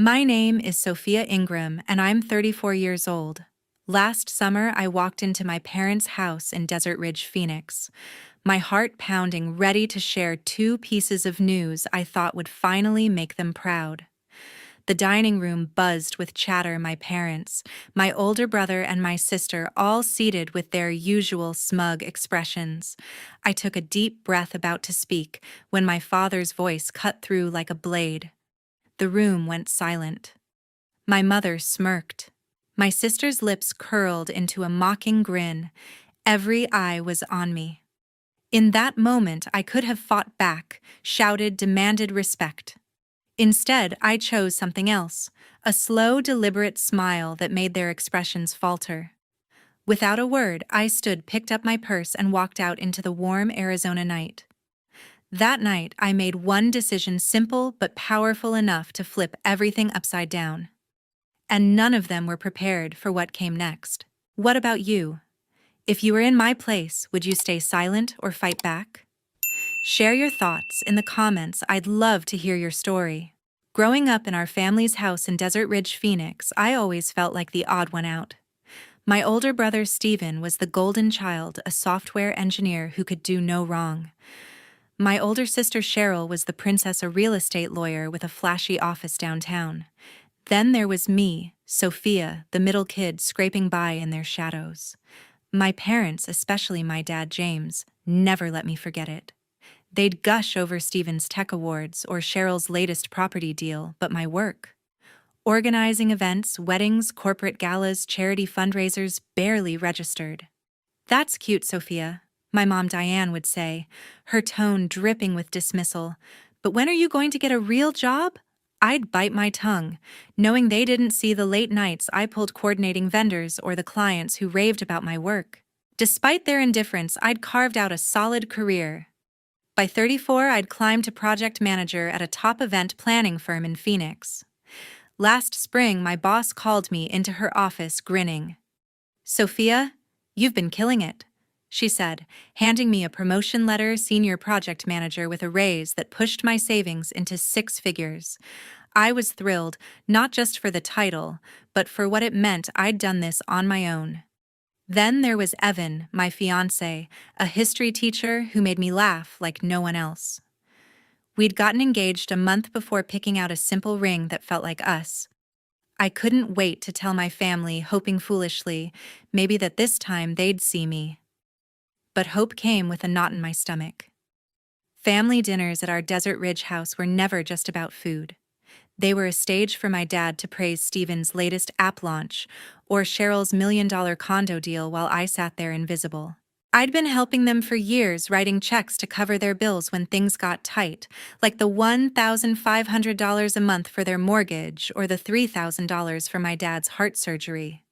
My name is Sophia Ingram, and I'm 34 years old. Last summer, I walked into my parents' house in Desert Ridge, Phoenix, my heart pounding, ready to share two pieces of news I thought would finally make them proud. The dining room buzzed with chatter. My parents, my older brother, and my sister all seated with their usual smug expressions. I took a deep breath, about to speak, when my father's voice cut through like a blade. The room went silent. My mother smirked. My sister's lips curled into a mocking grin. Every eye was on me. In that moment, I could have fought back, shouted, demanded respect. Instead, I chose something else, a slow, deliberate smile that made their expressions falter. Without a word, I stood, picked up my purse, and walked out into the warm Arizona night. That night, I made one decision, simple but powerful enough to flip everything upside down. And none of them were prepared for what came next. What about you? If you were in my place, would you stay silent or fight back? Share your thoughts in the comments. I'd love to hear your story. Growing up in our family's house in Desert Ridge, Phoenix, I always felt like the odd one out. My older brother Steven was the golden child, a software engineer who could do no wrong. My older sister Cheryl was the princess, a real estate lawyer with a flashy office downtown. Then there was me, Sophia, the middle kid scraping by in their shadows. My parents, especially my dad James, never let me forget it. They'd gush over Steven's tech awards or Cheryl's latest property deal, but my work, organizing events, weddings, corporate galas, charity fundraisers, barely registered. "That's cute, Sophia," my mom Diane would say, her tone dripping with dismissal. "But when are you going to get a real job?" I'd bite my tongue, knowing they didn't see the late nights I pulled coordinating vendors or the clients who raved about my work. Despite their indifference, I'd carved out a solid career. By 34, I'd climbed to project manager at a top event planning firm in Phoenix. Last spring, my boss called me into her office, grinning. "Sophia, you've been killing it," she said, handing me a promotion letter, senior project manager, with a raise that pushed my savings into six figures. I was thrilled, not just for the title, but for what it meant. I'd done this on my own. Then there was Evan, my fiancé, a history teacher who made me laugh like no one else. We'd gotten engaged a month before, picking out a simple ring that felt like us. I couldn't wait to tell my family, hoping foolishly, maybe that this time they'd see me. But hope came with a knot in my stomach. Family dinners at our Desert Ridge house were never just about food. They were a stage for my dad to praise Steven's latest app launch or Cheryl's $1 million condo deal while I sat there invisible. I'd been helping them for years, writing checks to cover their bills when things got tight, like the $1,500 a month for their mortgage or the $3,000 for my dad's heart surgery.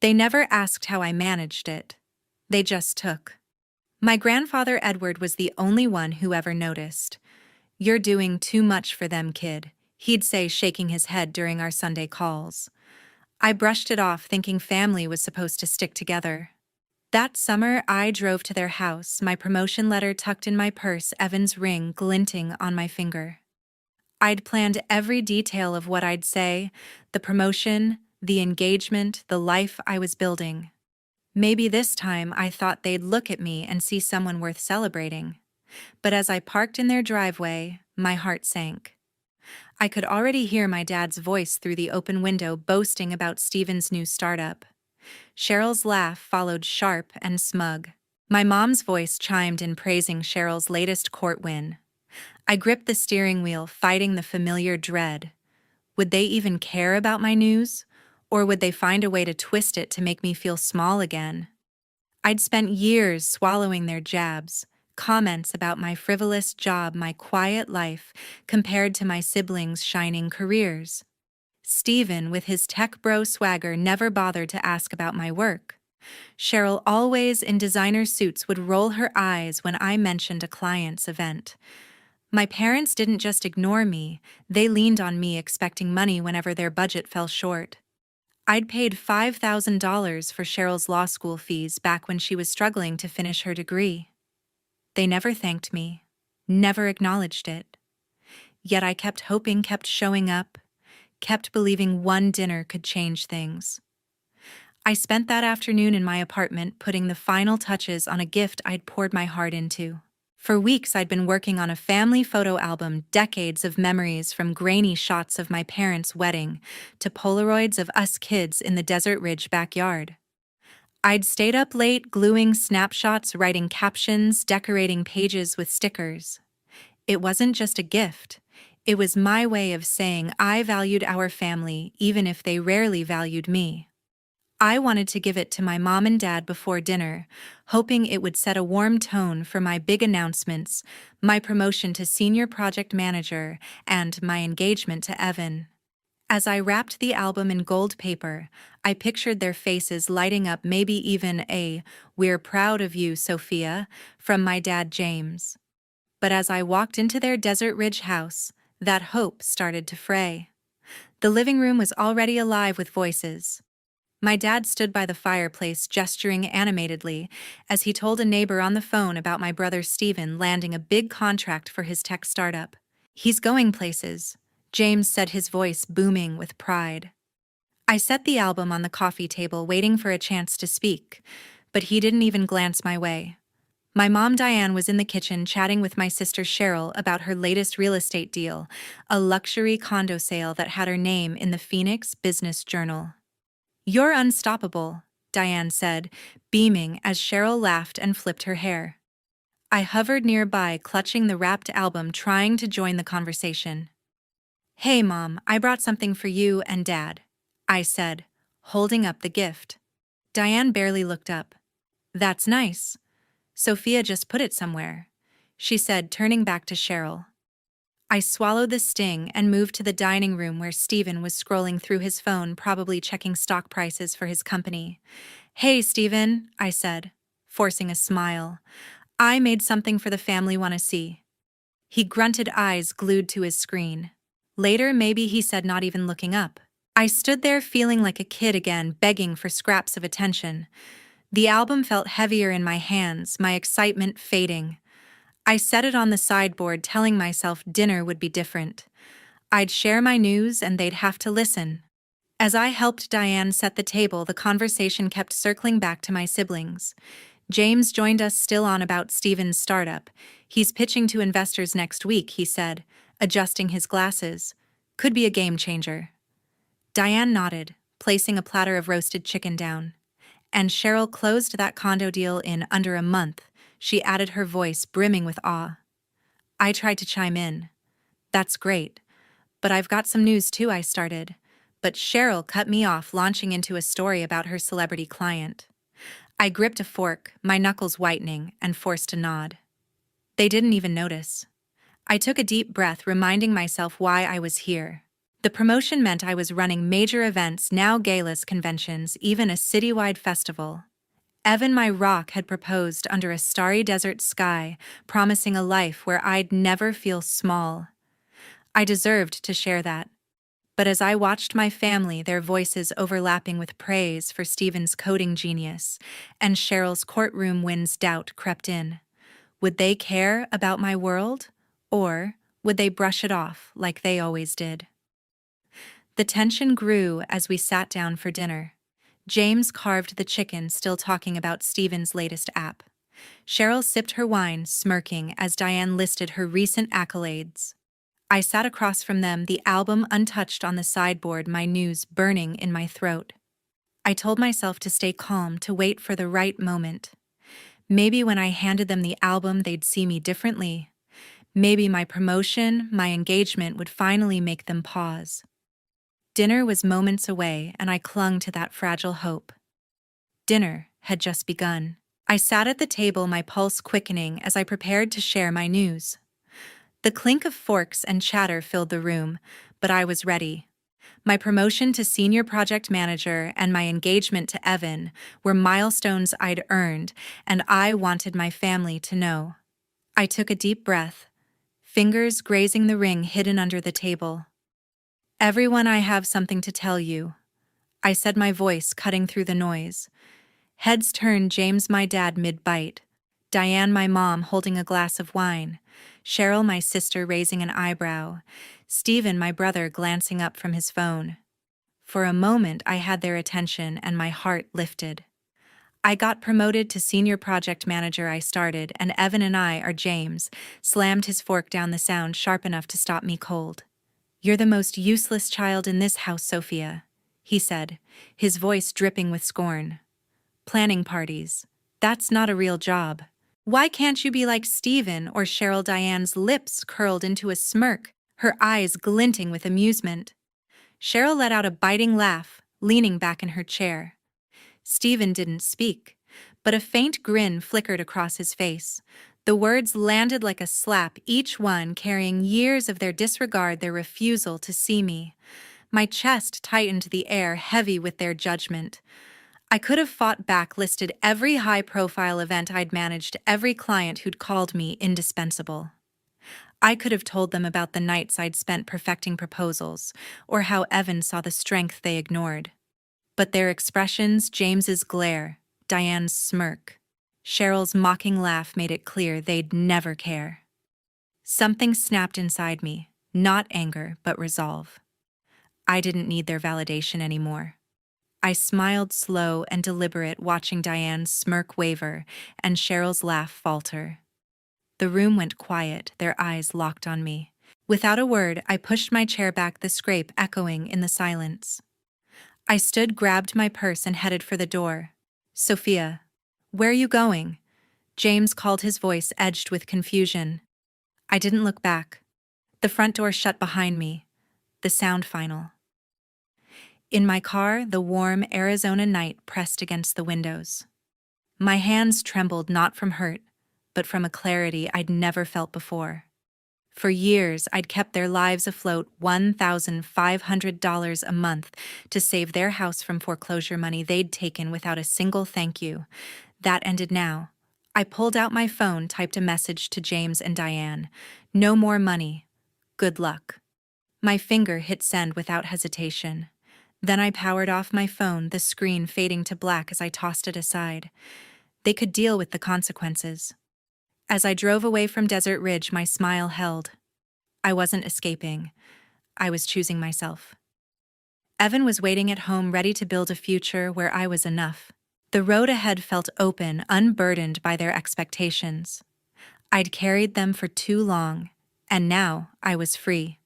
They never asked how I managed it. They just took. My grandfather Edward was the only one who ever noticed. "You're doing too much for them, kid," he'd say, shaking his head during our Sunday calls. I brushed it off, thinking family was supposed to stick together. That summer, I drove to their house, my promotion letter tucked in my purse, Evan's ring glinting on my finger. I'd planned every detail of what I'd say, the promotion, the engagement, the life I was building. Maybe this time I thought they'd look at me and see someone worth celebrating. But as I parked in their driveway, my heart sank. I could already hear my dad's voice through the open window, boasting about Steven's new startup. Cheryl's laugh followed, sharp and smug. My mom's voice chimed in, praising Cheryl's latest court win. I gripped the steering wheel, fighting the familiar dread. Would they even care about my news? Or would they find a way to twist it to make me feel small again? I'd spent years swallowing their jabs, comments about my frivolous job, my quiet life, compared to my siblings' shining careers. Steven, with his tech bro swagger, never bothered to ask about my work. Cheryl, always in designer suits, would roll her eyes when I mentioned a client's event. My parents didn't just ignore me, they leaned on me, expecting money whenever their budget fell short. I'd paid $5,000 for Cheryl's law school fees back when she was struggling to finish her degree. They never thanked me, never acknowledged it. Yet I kept hoping, kept showing up, kept believing one dinner could change things. I spent that afternoon in my apartment putting the final touches on a gift I'd poured my heart into. For weeks, I'd been working on a family photo album, decades of memories from grainy shots of my parents' wedding to Polaroids of us kids in the Desert Ridge backyard. I'd stayed up late gluing snapshots, writing captions, decorating pages with stickers. It wasn't just a gift. It was my way of saying I valued our family even if they rarely valued me. I wanted to give it to my mom and dad before dinner, hoping it would set a warm tone for my big announcements, my promotion to senior project manager, and my engagement to Evan. As I wrapped the album in gold paper, I pictured their faces lighting up, maybe even a "We're proud of you, Sophia" from my dad James. But as I walked into their Desert Ridge house, that hope started to fray. The living room was already alive with voices. My dad stood by the fireplace, gesturing animatedly as he told a neighbor on the phone about my brother Stephen landing a big contract for his tech startup. "He's going places," James said, his voice booming with pride. I set the album on the coffee table, waiting for a chance to speak, but he didn't even glance my way. My mom Diane was in the kitchen chatting with my sister Cheryl about her latest real estate deal, a luxury condo sale that had her name in the Phoenix Business Journal. "You're unstoppable," Diane said, beaming as Cheryl laughed and flipped her hair. I hovered nearby, clutching the wrapped album, trying to join the conversation. "Hey, Mom, I brought something for you and Dad," I said, holding up the gift. Diane barely looked up. "That's nice. Sophia just put it somewhere," she said, turning back to Cheryl. I swallowed the sting and moved to the dining room where Stephen was scrolling through his phone, probably checking stock prices for his company. "Hey, Stephen," I said, forcing a smile. "I made something for the family, want to see." He grunted, eyes glued to his screen. Later, maybe, he said, not even looking up. I stood there feeling like a kid again, begging for scraps of attention. The album felt heavier in my hands, my excitement fading. I set it on the sideboard, telling myself dinner would be different. I'd share my news and they'd have to listen. As I helped Diane set the table, the conversation kept circling back to my siblings. James joined us, still on about Stephen's startup. "He's pitching to investors next week," he said, adjusting his glasses. "Could be a game changer." Diane nodded, placing a platter of roasted chicken down. "And Cheryl closed that condo deal in under a month," she added, her voice brimming with awe. I tried to chime in. "That's great. But I've got some news too," I started. But Cheryl cut me off, launching into a story about her celebrity client. I gripped a fork, my knuckles whitening, and forced a nod. They didn't even notice. I took a deep breath, reminding myself why I was here. The promotion meant I was running major events, now galas, conventions, even a citywide festival. Evan, my rock, had proposed under a starry desert sky, promising a life where I'd never feel small. I deserved to share that. But as I watched my family, their voices overlapping with praise for Stephen's coding genius, and Cheryl's courtroom wins, doubt crept in. Would they care about my world? Or would they brush it off like they always did? The tension grew as we sat down for dinner. James carved the chicken, still talking about Stephen's latest app. Cheryl sipped her wine, smirking as Diane listed her recent accolades. I sat across from them, the album untouched on the sideboard, my news burning in my throat. I told myself to stay calm, to wait for the right moment. Maybe when I handed them the album, they'd see me differently. Maybe my promotion, my engagement would finally make them pause. Dinner was moments away, and I clung to that fragile hope. Dinner had just begun. I sat at the table, my pulse quickening as I prepared to share my news. The clink of forks and chatter filled the room, but I was ready. My promotion to senior project manager and my engagement to Evan were milestones I'd earned, and I wanted my family to know. I took a deep breath, fingers grazing the ring hidden under the table. "Everyone, I have something to tell you," I said, my voice cutting through the noise. Heads turned, James, my dad, mid-bite. Diane, my mom, holding a glass of wine. Cheryl, my sister, raising an eyebrow. Stephen, my brother, glancing up from his phone. For a moment, I had their attention and my heart lifted. I got promoted to senior project manager. I started, and Evan and I, or James, slammed his fork down the sound sharp enough to stop me cold. "You're the most useless child in this house, Sophia," he said, his voice dripping with scorn. "Planning parties. That's not a real job. Why can't you be like Stephen or Cheryl?" Diane's lips curled into a smirk, her eyes glinting with amusement. Cheryl let out a biting laugh, leaning back in her chair. Stephen didn't speak, but a faint grin flickered across his face. The words landed like a slap, each one carrying years of their disregard, their refusal to see me. My chest tightened, the air heavy with their judgment. I could have fought back, listed every high-profile event I'd managed, every client who'd called me indispensable. I could have told them about the nights I'd spent perfecting proposals, or how Evan saw the strength they ignored. But their expressions, James's glare, Diane's smirk, Cheryl's mocking laugh made it clear they'd never care. Something snapped inside me, not anger, but resolve. I didn't need their validation anymore. I smiled, slow and deliberate, watching Diane's smirk waver and Cheryl's laugh falter. The room went quiet, their eyes locked on me. Without a word, I pushed my chair back, the scrape echoing in the silence. I stood, grabbed my purse, and headed for the door. "Sophia, where are you going?" James called, his voice edged with confusion. I didn't look back. The front door shut behind me. The sound final. In my car, the warm Arizona night pressed against the windows. My hands trembled, not from hurt, but from a clarity I'd never felt before. For years, I'd kept their lives afloat, $1,500 a month to save their house from foreclosure, money they'd taken without a single thank you. That ended now. I pulled out my phone, typed a message to James and Diane. "No more money. Good luck." My finger hit send without hesitation. Then I powered off my phone, the screen fading to black as I tossed it aside. They could deal with the consequences. As I drove away from Desert Ridge, my smile held. I wasn't escaping. I was choosing myself. Evan was waiting at home, ready to build a future where I was enough. The road ahead felt open, unburdened by their expectations. I'd carried them for too long, and now I was free.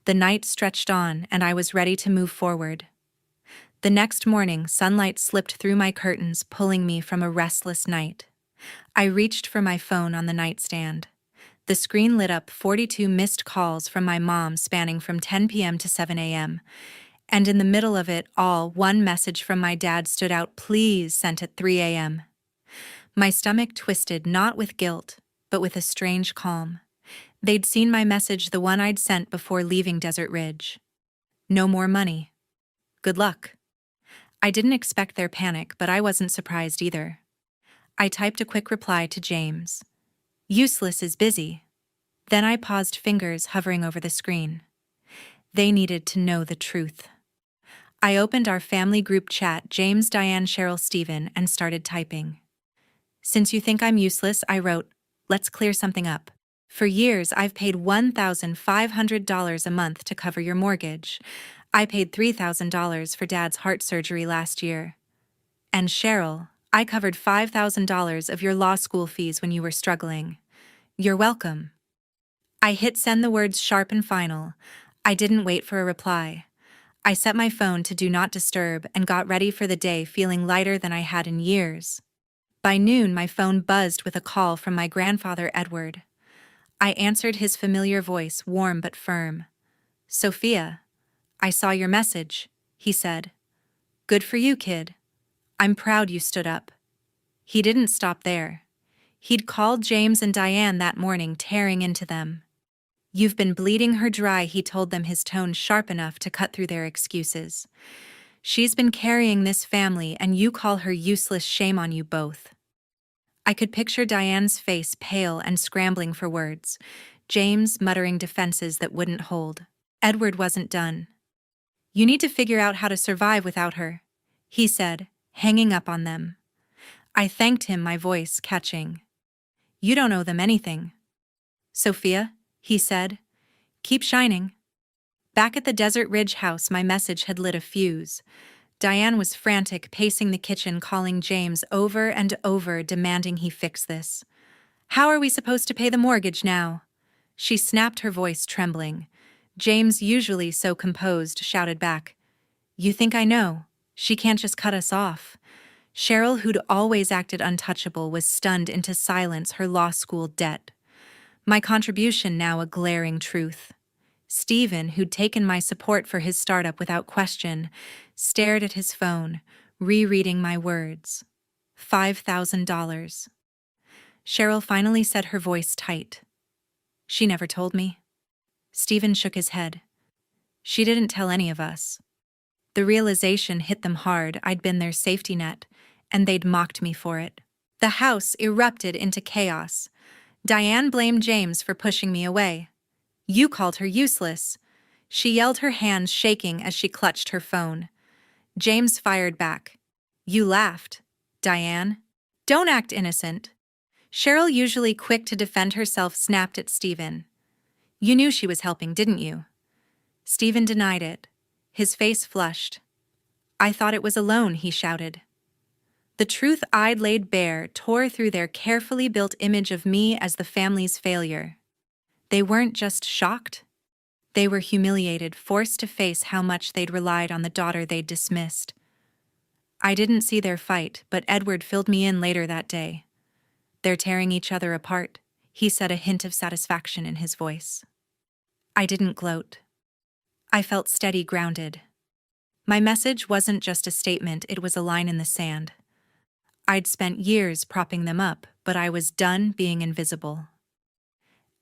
The night stretched on, and I was ready to move forward. The next morning, sunlight slipped through my curtains, pulling me from a restless night. I reached for my phone on the nightstand. The screen lit up, 42 missed calls from my mom spanning from 10 p.m. to 7 a.m. And in the middle of it all, one message from my dad stood out, "Please," sent at 3 a.m. My stomach twisted, not with guilt, but with a strange calm. They'd seen my message, the one I'd sent before leaving Desert Ridge. "No more money. Good luck." I didn't expect their panic, but I wasn't surprised either. I typed a quick reply to James. "Useless is busy." Then I paused, fingers hovering over the screen. They needed to know the truth. I opened our family group chat, James, Diane, Cheryl, Stephen, and started typing. "Since you think I'm useless," I wrote, "let's clear something up. For years, I've paid $1,500 a month to cover your mortgage. I paid $3,000 for Dad's heart surgery last year. And Cheryl, I covered $5,000 of your law school fees when you were struggling. You're welcome." I hit send, the words sharp and final. I didn't wait for a reply. I set my phone to do not disturb and got ready for the day, feeling lighter than I had in years. By noon, my phone buzzed with a call from my grandfather, Edward. I answered, his familiar voice, warm but firm. "Sophia, I saw your message," he said. "Good for you, kid. I'm proud you stood up." He didn't stop there. He'd called James and Diane that morning, tearing into them. "You've been bleeding her dry," he told them, his tone sharp enough to cut through their excuses. "She's been carrying this family, and you call her useless. Shame on you both." I could picture Diane's face, pale and scrambling for words. James muttering defenses that wouldn't hold. Edward wasn't done. "You need to figure out how to survive without her," he said, hanging up on them. I thanked him, my voice catching. "You don't owe them anything." "Sophia," he said, "keep shining." Back at the Desert Ridge house, my message had lit a fuse. Diane was frantic, pacing the kitchen, calling James over and over, demanding he fix this. "How are we supposed to pay the mortgage now?" She snapped, her voice trembling. James, usually so composed, shouted back, "You think I know? She can't just cut us off." Cheryl, who'd always acted untouchable, was stunned into silence, her law school debt. My contribution now a glaring truth. Stephen, who'd taken my support for his startup without question, stared at his phone, rereading my words. $5,000. Cheryl finally said, her voice tight. "She never told me." Stephen shook his head. "She didn't tell any of us." The realization hit them hard. I'd been their safety net, and they'd mocked me for it. The house erupted into chaos. Diane blamed James for pushing me away. "You called her useless." She yelled, her hands shaking as she clutched her phone. James fired back. "You laughed, Diane. Don't act innocent." Cheryl, usually quick to defend herself, snapped at Stephen. "You knew she was helping, didn't you?" Stephen denied it. His face flushed. "I thought it was a loan," he shouted. The truth I'd laid bare tore through their carefully built image of me as the family's failure. They weren't just shocked. They were humiliated, forced to face how much they'd relied on the daughter they'd dismissed. I didn't see their fight, but Edward filled me in later that day. "They're tearing each other apart," he said, a hint of satisfaction in his voice. I didn't gloat. I felt steady, grounded. My message wasn't just a statement, it was a line in the sand. I'd spent years propping them up, but I was done being invisible.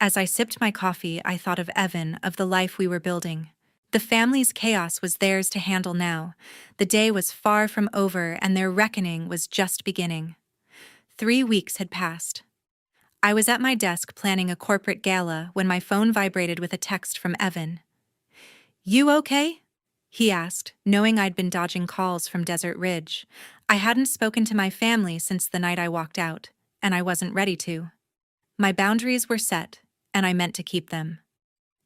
As I sipped my coffee, I thought of Evan, of the life we were building. The family's chaos was theirs to handle now. The day was far from over, and their reckoning was just beginning. 3 weeks had passed. I was at my desk planning a corporate gala when my phone vibrated with a text from Evan. "You okay?" he asked, knowing I'd been dodging calls from Desert Ridge. I hadn't spoken to my family since the night I walked out, and I wasn't ready to. My boundaries were set, and I meant to keep them.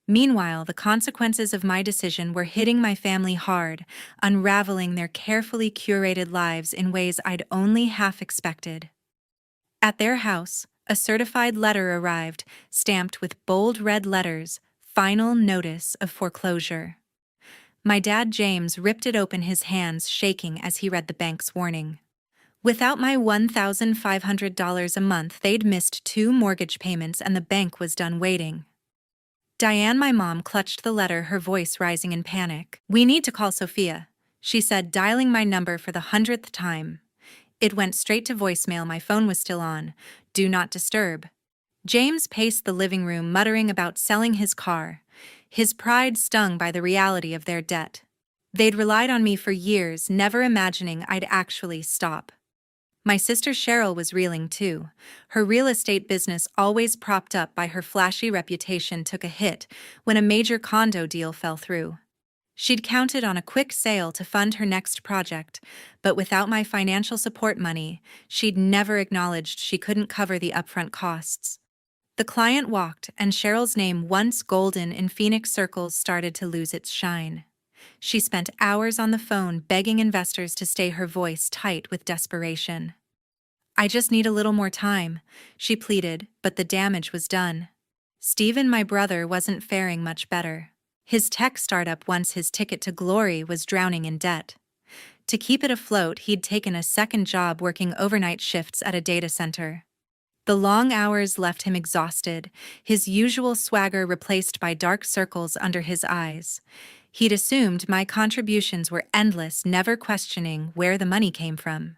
Meanwhile, the consequences of my decision were hitting my family hard, unraveling their carefully curated lives in ways I'd only half expected. At their house, a certified letter arrived, stamped with bold red letters, "Final Notice of Foreclosure." My dad, James, ripped it open, his hands shaking as he read the bank's warning. Without my $1,500 a month, they'd missed 2 mortgage payments and the bank was done waiting. Diane, my mom, clutched the letter, her voice rising in panic. "We need to call Sophia," she said, dialing my number for the 100th time. It went straight to voicemail. My phone was still on. "Do not disturb." James paced the living room, muttering about selling his car, his pride stung by the reality of their debt. They'd relied on me for years, never imagining I'd actually stop. My sister Cheryl was reeling too. Her real estate business, always propped up by her flashy reputation, took a hit when a major condo deal fell through. She'd counted on a quick sale to fund her next project, but without my financial support money, she'd never acknowledged she couldn't cover the upfront costs. The client walked, and Cheryl's name, once golden in Phoenix circles, started to lose its shine. She spent hours on the phone begging investors to stay, her voice tight with desperation. "I just need a little more time," she pleaded, but the damage was done. Stephen, my brother, wasn't faring much better. His tech startup, once his ticket to glory, was drowning in debt. To keep it afloat, he'd taken a second job working overnight shifts at a data center. The long hours left him exhausted, his usual swagger replaced by dark circles under his eyes. He'd assumed my contributions were endless, never questioning where the money came from.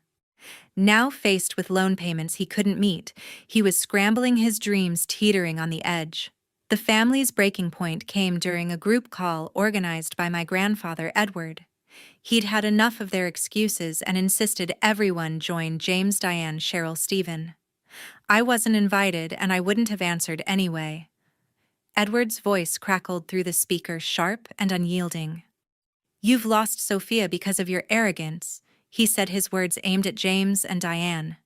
Now, faced with loan payments he couldn't meet, he was scrambling, his dreams teetering on the edge. The family's breaking point came during a group call organized by my grandfather, Edward. He'd had enough of their excuses and insisted everyone join: James, Diane, Cheryl, Stephen. I wasn't invited, and I wouldn't have answered anyway. Edward's voice crackled through the speaker, sharp and unyielding. "You've lost Sophia because of your arrogance," he said, his words aimed at James and Diane.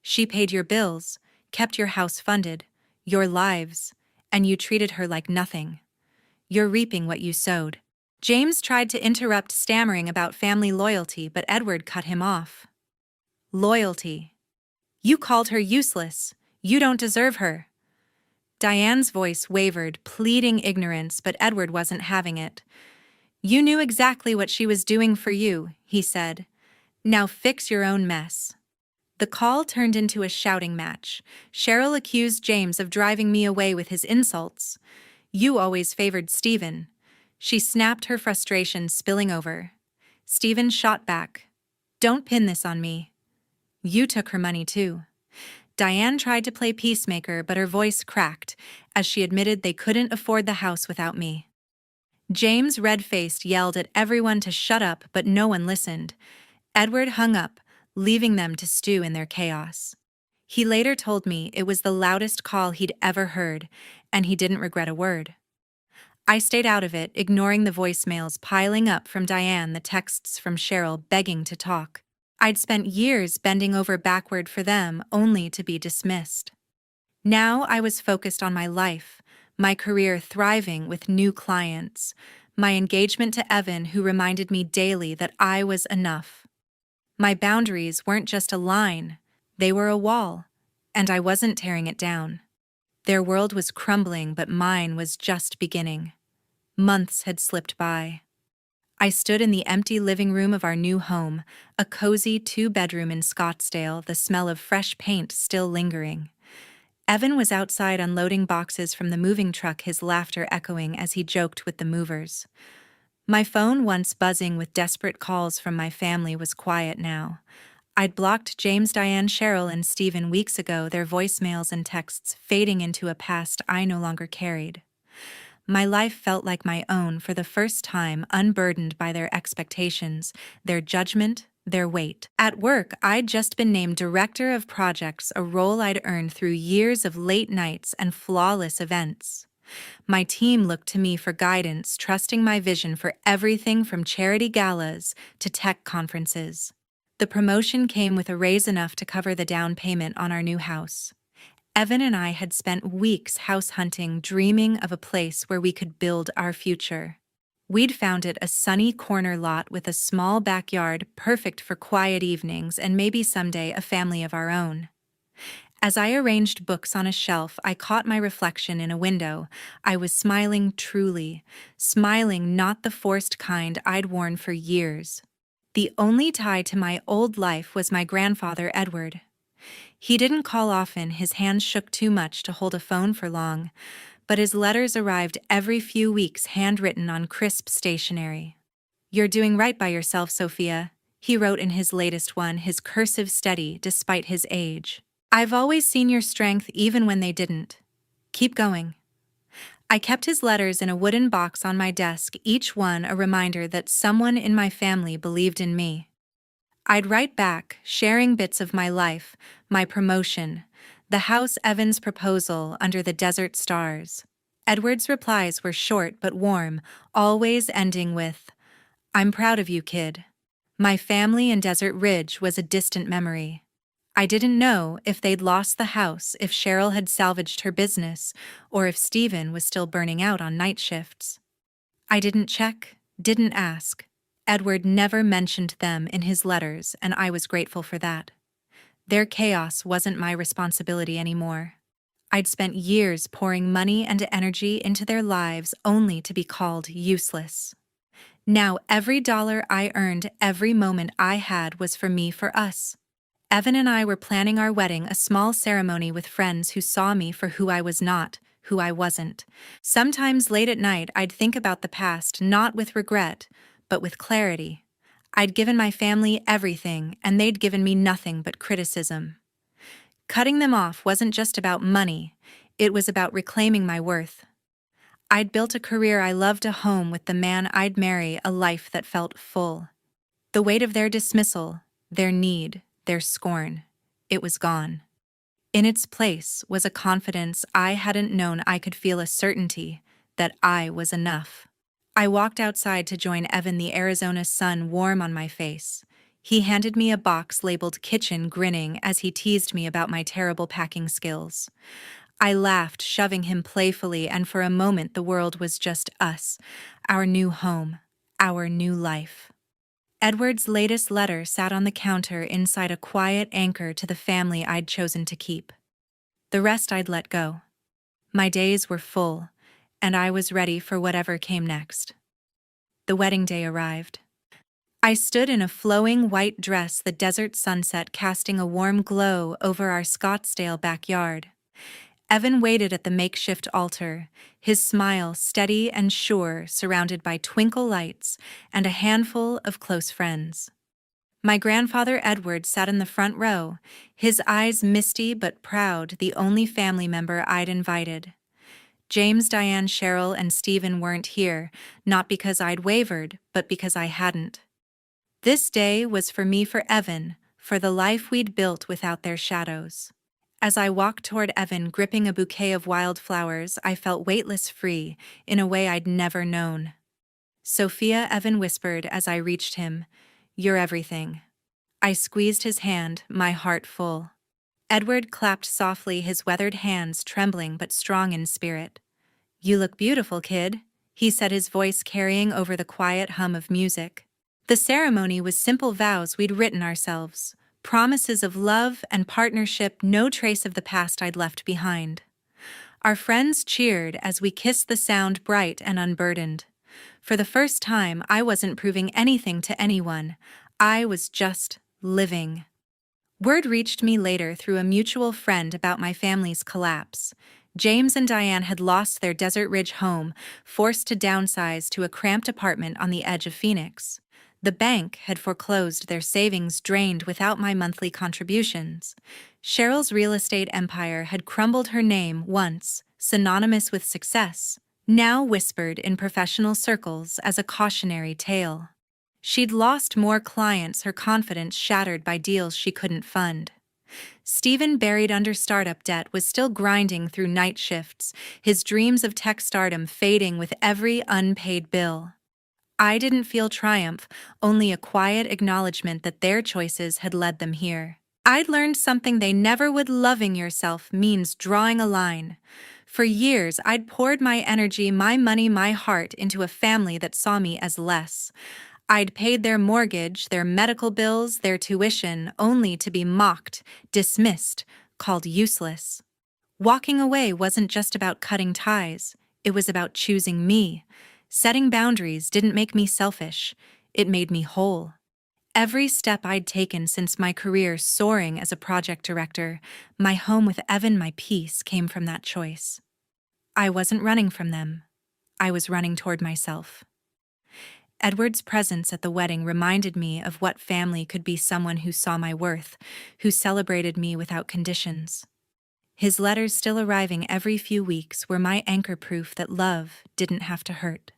"She paid your bills, kept your house funded, your lives, and you treated her like nothing. You're reaping what you sowed." James tried to interrupt, stammering about family loyalty, but Edward cut him off. Loyalty. You called her useless. You don't deserve her. Diane's voice wavered, pleading ignorance, but Edward wasn't having it. You knew exactly what she was doing for you, he said. Now fix your own mess. The call turned into a shouting match. Cheryl accused James of driving me away with his insults. You always favored Stephen. She snapped, her frustration spilling over. Stephen shot back. Don't pin this on me. You took her money too. Diane tried to play peacemaker, but her voice cracked as she admitted they couldn't afford the house without me. James, red-faced, yelled at everyone to shut up, but no one listened. Edward hung up, leaving them to stew in their chaos. He later told me it was the loudest call he'd ever heard, and he didn't regret a word. I stayed out of it, ignoring the voicemails piling up from Diane, the texts from Cheryl begging to talk. I'd spent years bending over backward for them, only to be dismissed. Now I was focused on my life, my career thriving with new clients, my engagement to Evan, who reminded me daily that I was enough. My boundaries weren't just a line, they were a wall, and I wasn't tearing it down. Their world was crumbling, but mine was just beginning. Months had slipped by. I stood in the empty living room of our new home, a cozy 2-bedroom in Scottsdale, the smell of fresh paint still lingering. Evan was outside unloading boxes from the moving truck, his laughter echoing as he joked with the movers. My phone, once buzzing with desperate calls from my family, was quiet now. I'd blocked James, Diane, Cheryl, and Stephen weeks ago, their voicemails and texts fading into a past I no longer carried. My life felt like my own for the first time, unburdened by their expectations, their judgment, their weight. At work, I'd just been named Director of Projects, a role I'd earned through years of late nights and flawless events. My team looked to me for guidance, trusting my vision for everything from charity galas to tech conferences. The promotion came with a raise enough to cover the down payment on our new house. Evan and I had spent weeks house hunting, dreaming of a place where we could build our future. We'd found it a sunny corner lot with a small backyard, perfect for quiet evenings and maybe someday a family of our own. As I arranged books on a shelf, I caught my reflection in a window. I was smiling truly, smiling not the forced kind I'd worn for years. The only tie to my old life was my grandfather, Edward. He didn't call often, his hands shook too much to hold a phone for long, but his letters arrived every few weeks, handwritten on crisp stationery. You're doing right by yourself, Sophia, he wrote in his latest one, his cursive steady despite his age. I've always seen your strength even when they didn't. Keep going. I kept his letters in a wooden box on my desk, each one a reminder that someone in my family believed in me. I'd write back, sharing bits of my life, my promotion, the house, Evan's proposal under the desert stars. Edward's replies were short but warm, always ending with, "I'm proud of you, kid." My family in Desert Ridge was a distant memory. I didn't know if they'd lost the house, if Cheryl had salvaged her business, or if Stephen was still burning out on night shifts. I didn't check, didn't ask. Edward never mentioned them in his letters, and I was grateful for that. Their chaos wasn't my responsibility anymore. I'd spent years pouring money and energy into their lives only to be called useless. Now every dollar I earned, every moment I had was for me, for us. Evan and I were planning our wedding, a small ceremony with friends who saw me for who I was not, who I wasn't. Sometimes late at night, I'd think about the past, not with regret, but with clarity. I'd given my family everything, and they'd given me nothing but criticism. Cutting them off wasn't just about money, it was about reclaiming my worth. I'd built a career I loved, a home with the man I'd marry, a life that felt full. The weight of their dismissal, their need, their scorn, it was gone. In its place was a confidence I hadn't known, I could feel a certainty that I was enough. I walked outside to join Evan, the Arizona sun warm on my face. He handed me a box labeled kitchen, grinning as he teased me about my terrible packing skills. I laughed, shoving him playfully, and for a moment the world was just us, our new home. our new life. Edward's latest letter sat on the counter inside a quiet anchor to the family I'd chosen to keep. The rest I'd let go. My days were full, and I was ready for whatever came next. The wedding day arrived. I stood in a flowing white dress, the desert sunset casting a warm glow over our Scottsdale backyard. Evan waited at the makeshift altar, his smile steady and sure, surrounded by twinkle lights and a handful of close friends. My grandfather Edward sat in the front row, his eyes misty but proud, the only family member I'd invited. James, Diane, Cheryl, and Stephen weren't here, not because I'd wavered, but because I hadn't. This day was for me, for Evan, for the life we'd built without their shadows. As I walked toward Evan, gripping a bouquet of wildflowers, I felt weightless, free, in a way I'd never known. "Sophia," Evan whispered as I reached him, "you're everything." I squeezed his hand, my heart full. Edward clapped softly, his weathered hands trembling but strong in spirit. "You look beautiful, kid," he said, his voice carrying over the quiet hum of music. The ceremony was simple vows we'd written ourselves, promises of love and partnership, no trace of the past I'd left behind. Our friends cheered as we kissed, the sound bright and unburdened. For the first time, I wasn't proving anything to anyone. I was just living. Word reached me later through a mutual friend about my family's collapse. James and Diane had lost their Desert Ridge home, forced to downsize to a cramped apartment on the edge of Phoenix. The bank had foreclosed, their savings drained without my monthly contributions. Cheryl's real estate empire had crumbled, her name, once synonymous with success, now whispered in professional circles as a cautionary tale. She'd lost more clients, her confidence shattered by deals she couldn't fund. Stephen, buried under startup debt, was still grinding through night shifts, his dreams of tech stardom fading with every unpaid bill. I didn't feel triumph, only a quiet acknowledgement that their choices had led them here. I'd learned something they never would. Loving yourself means drawing a line. For years, I'd poured my energy, my money, my heart into a family that saw me as less. I'd paid their mortgage, their medical bills, their tuition, only to be mocked, dismissed, called useless. Walking away wasn't just about cutting ties, it was about choosing me. Setting boundaries didn't make me selfish, it made me whole. Every step I'd taken since my career soaring as a project director, my home with Evan, my peace, came from that choice. I wasn't running from them. I was running toward myself. Edward's presence at the wedding reminded me of what family could be: someone who saw my worth, who celebrated me without conditions. His letters, still arriving every few weeks, were my anchor, proof that love didn't have to hurt.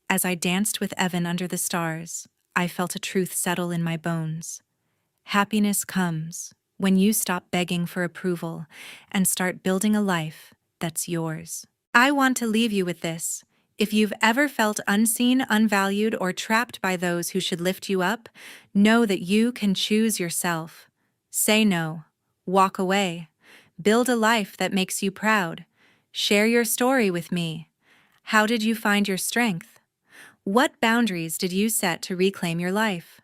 As I danced with Evan under the stars, I felt a truth settle in my bones. Happiness comes when you stop begging for approval and start building a life that's yours. I want to leave you with this. If you've ever felt unseen, unvalued, or trapped by those who should lift you up, know that you can choose yourself. Say no. Walk away. Build a life that makes you proud. Share your story with me. How did you find your strength? What boundaries did you set to reclaim your life?